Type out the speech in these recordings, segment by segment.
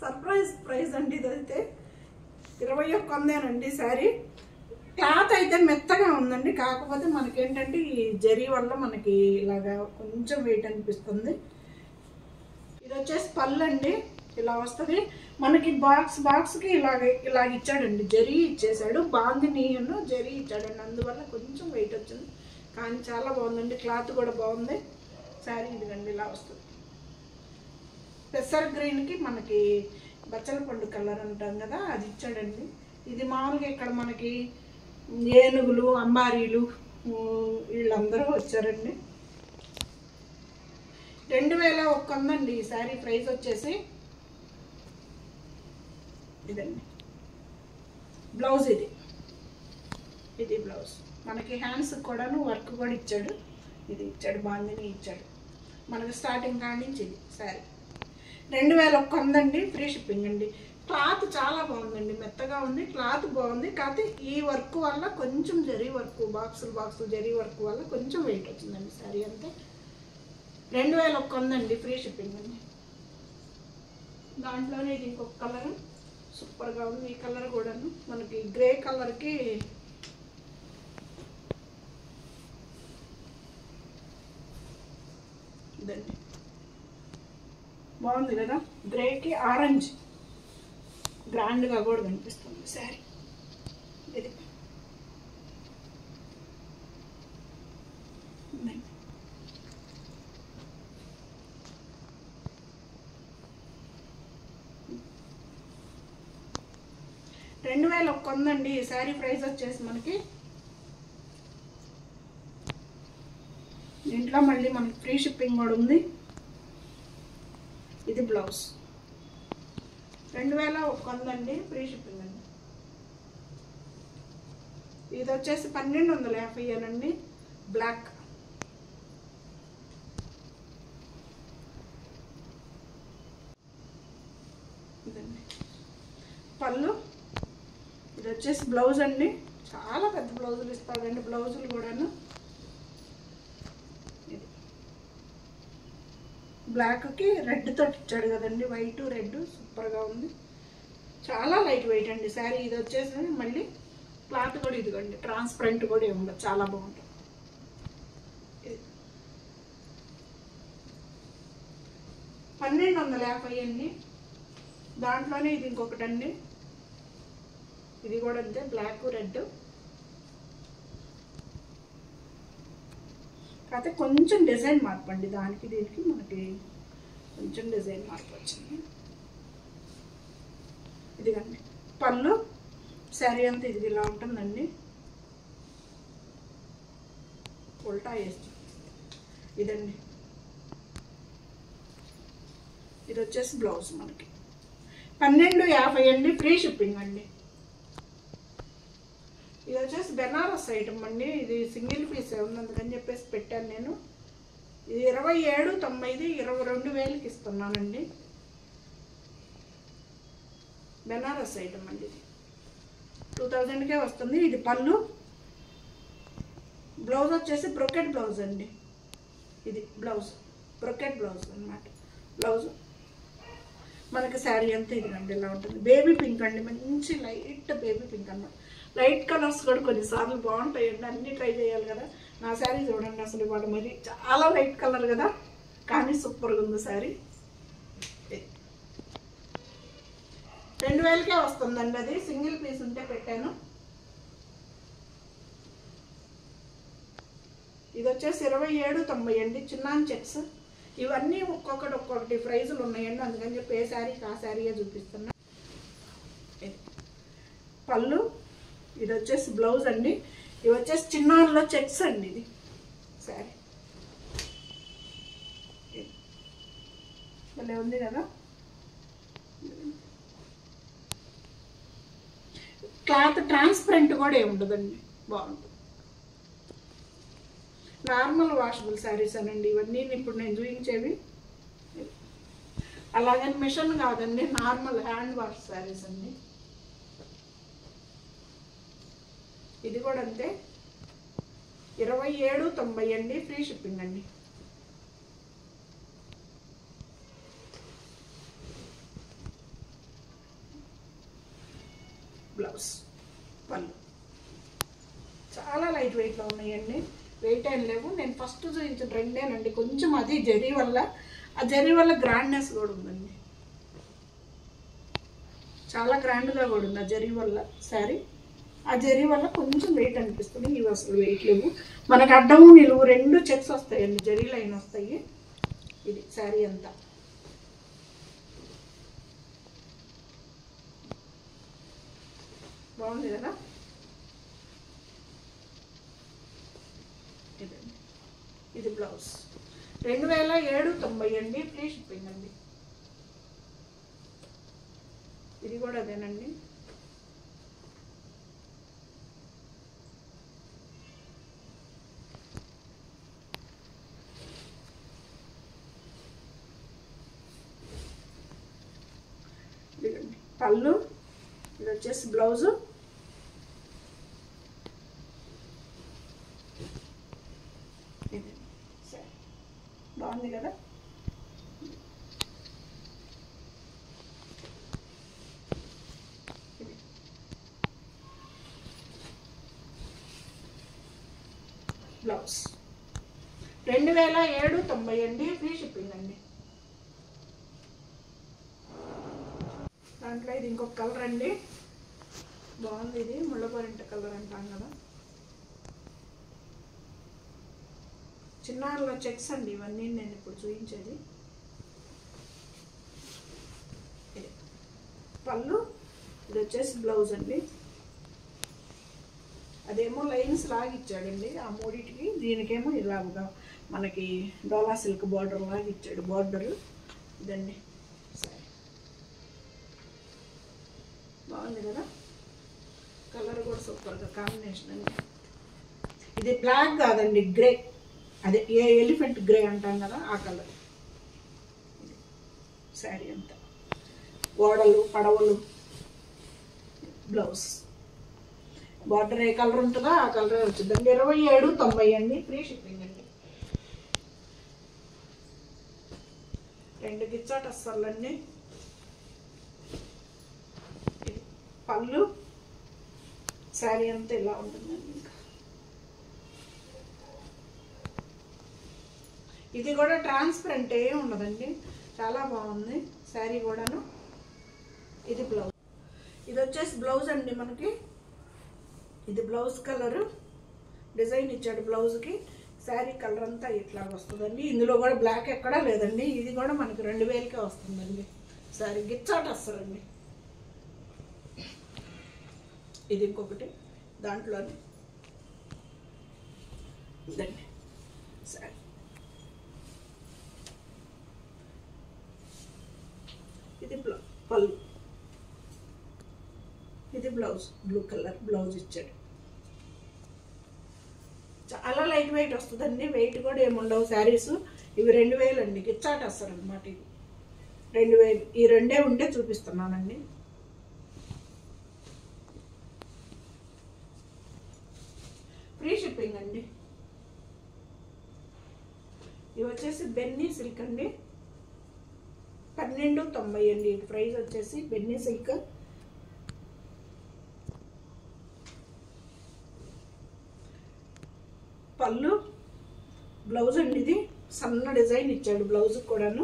Surprise praise అండి ఇదైతే 21,000 sari. Cloth అయితే మెత్తగా ఉందండి, కాకపోతే మనకేంటంటే ఈ జరీ వల్ల మనకి ఇలాగా కొంచెం వెయిట్ అనిపిస్తుంది. ఇది వచ్చేసి పళ్ళు అండి, ఇలా వస్తుంది మనకి. బాక్స్కి ఇలాగ ఇచ్చాడండి, జరీ ఇచ్చేసాడు. బాందినీను జరీ ఇచ్చాడండి, అందువల్ల కొంచెం వెయిట్ వచ్చింది. కానీ చాలా బాగుందండి, క్లాత్ కూడా బాగుంది. శారీ ఇదిగండి ఇలా వస్తుంది. పెసర్ గ్రీన్కి మనకి బచ్చల పండు కలర్ అంటాం కదా, అది ఇచ్చాడండి. ఇది మామూలుగా ఇక్కడ మనకి ఏనుగులు, అంబారీలు వీళ్ళందరూ వచ్చారండి. 2,100 అండి ఈ శారీ ప్రైస్ వచ్చేసి. ఇదండి బ్లౌజ్, ఇది బ్లౌజ్. మనకి హ్యాండ్స్ కూడాను వర్క్ కూడా ఇచ్చాడు. ఇది ఇచ్చాడు, బాందిని ఇచ్చాడు మనకి. స్టార్టింగ్ కాడి నుంచి ఇది శారీ 2,100 అండి, ఫ్రీ షిప్పింగ్ అండి. క్లాత్ చాలా బాగుందండి, మెత్తగా ఉంది, క్లాత్ బాగుంది. కాకపోతే ఈ వర్క్ వల్ల కొంచెం జరీ వర్క్, బాక్సులు జరీ వర్క్ వల్ల కొంచెం వెయిట్ వచ్చిందండి శారీ అంతే. 2,100 అండి, ఫ్రీ షిప్పింగ్ అండి. దాంట్లోనే ఇది ఇంకొక కలర్ సూపర్గా ఉంది. ఈ కలర్ కూడాను మనకి గ్రే కలర్కి ఇదండి బాగుంది కదా, గ్రేకి ఆరెంజ్ గ్రాండ్గా కూడా కనిపిస్తుంది శారీ. ఇది 2,100 అండి ఈ శారీ ప్రైస్ వచ్చేసి మనకి. దీంట్లో మళ్ళీ మనకి ఫ్రీ షిప్పింగ్ కూడా ఉంది. ఇది బ్లౌజ్ 2,100 అండి, ఫ్రీ షిప్పింగ్ అండి. ఇది వచ్చేసి 1,250 అనండి, బ్లాక్. ఇదండి పళ్ళు. ఇది వచ్చేసి బ్లౌజ్ అండి, చాలా పెద్ద బ్లౌజులు ఇస్తాడండి, బ్లౌజులు కూడాను. ఇది బ్లాక్కి రెడ్ తోటి ఇచ్చాడు కదండి, వైట్ రెడ్ సూపర్గా ఉంది. చాలా లైట్ వెయిట్ అండి శారీ. ఇది వచ్చేసి మళ్ళీ క్లాత్ కూడా ఇదిగోండి, ట్రాన్స్పరెంట్ కూడా ఉండదు, చాలా బాగుంటుంది. ఇది 1,250 అండి. దాంట్లోనే ఇది ఇంకొకటి అండి, ఇది కూడా అంతే, బ్లాక్ రెడ్. కాకపోతే కొంచెం డిజైన్ మార్పు అండి, దానికి దీనికి మనకి కొంచెం డిజైన్ మార్పు వచ్చింది. ఇదిగండి పళ్ళు. శారీ అంతా ఇది ఇలా ఉంటుందండి, ఉల్టా వేసి. ఇదండి ఇది వచ్చేసి బ్లౌజ్ మనకి. 1,250 అండి, ఫ్రీ షిప్పింగ్ అండి. ఇది వచ్చేసి బెనారస్ ఐటమ్ అండి, ఇది సింగిల్ పీస్ ఉంది, అందుకని చెప్పేసి పెట్టాను నేను. ఇది 27,90, 22,000కి ఇస్తున్నానండి. బెనారస్ ఐటమ్ అండి, ఇది 2,000కే వస్తుంది. ఇది పళ్ళు. బ్లౌజ్ వచ్చేసి బ్రొకెట్ బ్లౌజ్ అండి. ఇది బ్లౌజ్, బ్రొకెట్ బ్లౌజ్ అన్నమాట. బ్లౌజ్ మనకి శారీ అంతా ఇదిగండి ఇలా ఉంటుంది. బేబీ పింక్ అండి, మంచి లైట్ బేబీ పింక్ అన్నమాట. లైట్ కలర్స్ కూడా కొన్నిసార్లు బాగుంటాయండి, అన్నీ ట్రై చేయాలి కదా. నా శారీ చూడండి అసలు ఇవాళ మరి చాలా లైట్ కలర్ కదా, కానీ సూపర్గా ఉంది శారీ. 2,000కే వస్తుందండి, అది సింగిల్ పీస్ ఉంటే పెట్టాను. ఇది వచ్చేసి 27,90 అండి, చిన్నాన్ చెక్స్. ఇవన్నీ ఒక్కొక్కటి ప్రైజులు ఉన్నాయండి, అందుకని చెప్పి ఏ శారీకి ఆ శారీయే చూపిస్తున్నా. పళ్ళు. ఇది వచ్చేసి బ్లౌజ్ అండి. ఇవి వచ్చేసి చిన్నాన్లో చెక్స్ అండి, ఇది శారీ భలే ఉంది కదా. క్లాత్ ట్రాన్స్పరెంట్ కూడా ఏమి ఉండదండి, బాగుంటుంది. నార్మల్ వాషబుల్ శారీస్ అనండి ఇవన్నీ ఇప్పుడు నేను చూపించేవి. అలాగని మిషన్ కాదండి, నార్మల్ హ్యాండ్ వాష్ శారీస్ అండి. ఇది కూడా అంతే, 27,90 అండి, ఫ్రీ షిప్పింగ్ అండి. బ్లౌజ్ పళ్ళు. చాలా లైట్ వెయిట్లో ఉన్నాయండి, వెయిట్ ఏం లేవు. నేను ఫస్ట్ చూపించిన రెండేనండి, కొంచెం అది జరీ వల్ల, ఆ జరీ వల్ల గ్రాండ్నెస్ కూడా ఉందండి, చాలా గ్రాండ్గా కూడా ఉంది ఆ జరీ వల్ల శారీ. ఆ జరీ వల్ల కొంచెం వెయిట్ అనిపిస్తుంది. ఇవి అసలు వెయిట్ లేవు. మనకు అడ్డము నిలువు రెండు చెక్స్ వస్తాయండి, జరీ లైన్ వస్తాయి. ఇది శారీ అంతా. బాగుంది కదా. ఇదండి, ఇది బ్లౌజ్. 2790 అండి, ఫ్రీ షిప్పింగ్ అండి. ఇది కూడా అదేనండి. ఇదండి పళ్ళు, ఇది వచ్చేసి బ్లౌజు. ఇది సరే, బాగుంది కదా. బ్లౌజ్ 2790 అండి, ఫ్రీ షిప్పింగ్ అండి. దాంట్లో ఇది ఇంకొక కలర్ అండి, బాగుంది. ఇది ముళ్ళపరింట కలర్ అంటాం కదా, చిన్నారులో చెక్స్ అండి ఇవన్నీ నేను ఇప్పుడు చూపించేది. పళ్ళు, ఇది వచ్చేసి బ్లౌజ్ అండి. అదేమో లైన్స్ లాగా ఇచ్చాడండి ఆ మూడిటికి, దీనికేమో ఇలాగా మనకి డోలా సిల్క్ బార్డర్ లాగా ఇచ్చాడు బార్డరు. ఇదండి సరే, బాగుంది కదా. కలర్ కూడా సూపర్గా కాంబినేషన్ అండి. ఇది బ్లాక్ కాదండి, గ్రే, అదే ఏ ఎలిఫెంట్ గ్రే అంటాం కదా ఆ కలర్. శారీ అంతా గోడలు పడవలు. బ్లౌజ్ బార్డర్ ఏ కలర్ ఉంటుందో ఆ కలరే వచ్చిందండి. 2790 అండి, ఫ్రీ షిప్పింగ్ అండి. రెండు గిచ్చాట అస్సలండి. పళ్ళు, శారీ అంతా ఇలా ఉంటుందండి. ఇంకా ఇది కూడా ట్రాన్స్పరెంట్ ఏ ఉండదండి, చాలా బాగుంది శారీ కూడాను. ఇది బ్లౌజ్, ఇది వచ్చేసి బ్లౌజ్ అండి మనకి. ఇది బ్లౌజ్ కలరు, డిజైన్ ఇచ్చాడు బ్లౌజ్కి. శారీ కలర్ అంతా ఇట్లా వస్తుందండి. ఇందులో కూడా బ్లాక్ ఎక్కడా లేదండి. ఇది కూడా మనకి 2000కే వస్తుందండి శారీ. గిచ్చాట వస్తుందండి. ఇది ఇంకొకటి దాంట్లోనే ఇదండి శారీ. ఇది పళ్ళు, ఇది బ్లౌజ్, బ్లూ కలర్ బ్లౌజ్ ఇచ్చాడు. చాలా లైట్ వెయిట్ వస్తుందండి, వెయిట్ కూడా ఏముండవు శారీస్. ఇవి 2000 అండి, గిచ్చాట వస్తారు అనమాట. ఇది 2000. ఈ రెండే ఉంటే చూపిస్తున్నానండి. ఫ్రీ షిప్పింగ్ అండి. ఇవి వచ్చేసి బెన్నీ సిల్క్ అండి, 1290 అండి. ఇది ప్రైస్ వచ్చేసి బెన్నీ సిల్క్. పళ్ళు, బ్లౌజ్ అండి. ఇది సన్న డిజైన్ ఇచ్చాడు బ్లౌజ్ కూడాను,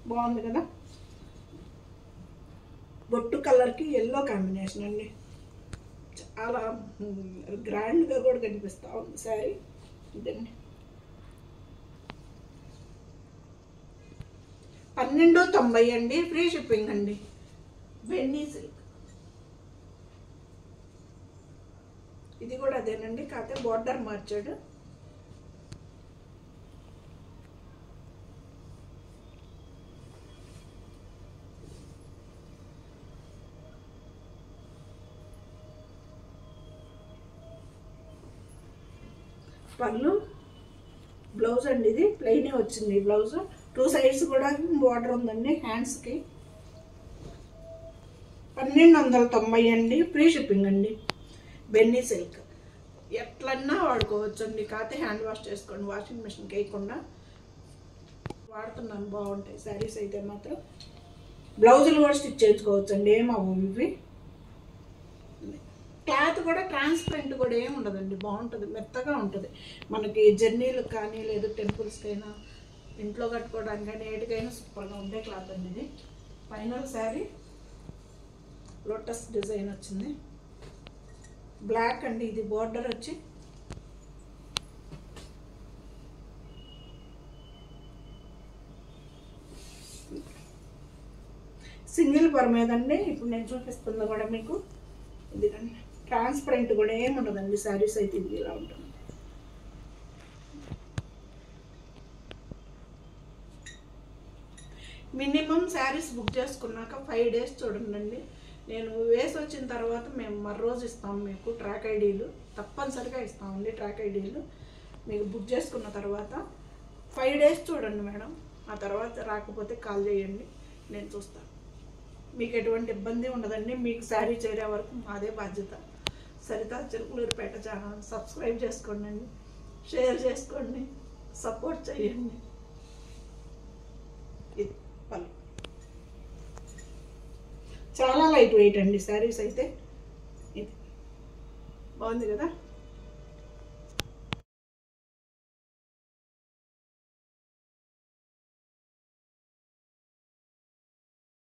బాగుంది కదా. బొట్టు కలర్కి ఎల్లో కాంబినేషన్ అండి, చాలా గ్రాండ్గా కూడా కనిపిస్తూ ఉంది శారీ. ఇదండి 1290 అండి, ఫ్రీ షిప్పింగ్ అండి. బెన్నీ సిల్క్. ఇది కూడా అదేనండి, కాకపోతే బార్డర్ మార్చాడు. పళ్ళు, బ్లౌజ్ అండి. ఇది ప్లెయినే వచ్చింది బ్లౌజ్. 2 సైడ్స్ కూడా బార్డర్ ఉందండి హ్యాండ్స్కి. 1290 అండి, ఫ్రీ షిప్పింగ్ అండి. బెన్నీ సిల్క్ ఎట్లన్నా వాడుకోవచ్చు అండి, కాకపోతే హ్యాండ్ వాష్ చేసుకోండి, వాషింగ్ మిషన్కి వేయకుండా. వాడుతున్నాను, బాగుంటాయి శారీస్ అయితే మాత్రం. బ్లౌజులు కూడా స్టిచ్ చేయించుకోవచ్చు అండి, ఏమవు ఇవి. క్లాత్ కూడా ట్రాన్స్పరెంట్ కూడా ఏమి ఉండదండి, బాగుంటుంది, మెత్తగా ఉంటుంది. మనకి జర్నీలకు కానీ లేదు టెంపుల్స్కైనా ఇంట్లో కట్టుకోవడానికి కానీ ఏటికైనా సూపర్గా ఉండే క్లాత్ అండి ఇది. ఫైనల్ శారీ లోటస్ డిజైన్ వచ్చింది, బ్లాక్ అండి. ఇది బోర్డర్ వచ్చి సింగిల్ పర్ మీదండి. ఇప్పుడు నేను చూపిస్తుంది కూడా మీకు ఇదిగండి, ట్రాన్స్పరెంట్ కూడా ఏమి ఉండదండి. శారీస్ అయితే ఇది ఇలా ఉంటుంది. మినిమం శారీస్ బుక్ చేసుకున్నాక 5 days చూడండి. నేను వేసి వచ్చిన తర్వాత మేము మరోజు ఇస్తాము మీకు ట్రాక్ ఐడీలు, తప్పనిసరిగా ఇస్తామండి ట్రాక్ ఐడీలు. మీకు బుక్ చేసుకున్న తర్వాత 5 days చూడండి మేడం. ఆ తర్వాత రాకపోతే కాల్ చేయండి, నేను చూస్తాను. మీకు ఎటువంటి ఇబ్బంది ఉండదండి. మీకు శారీ చేరే వరకు మాదే బాధ్యత. సరిత చిలుకలూరిపేట ఛానల్ సబ్స్క్రైబ్ చేసుకోండి, షేర్ చేసుకోండి, సపోర్ట్ చేయండి. ఇది పళ్ళు, చాలా లైట్ వెయిట్ అండి శారీస్ అయితే. ఇది బాగుంది కదా.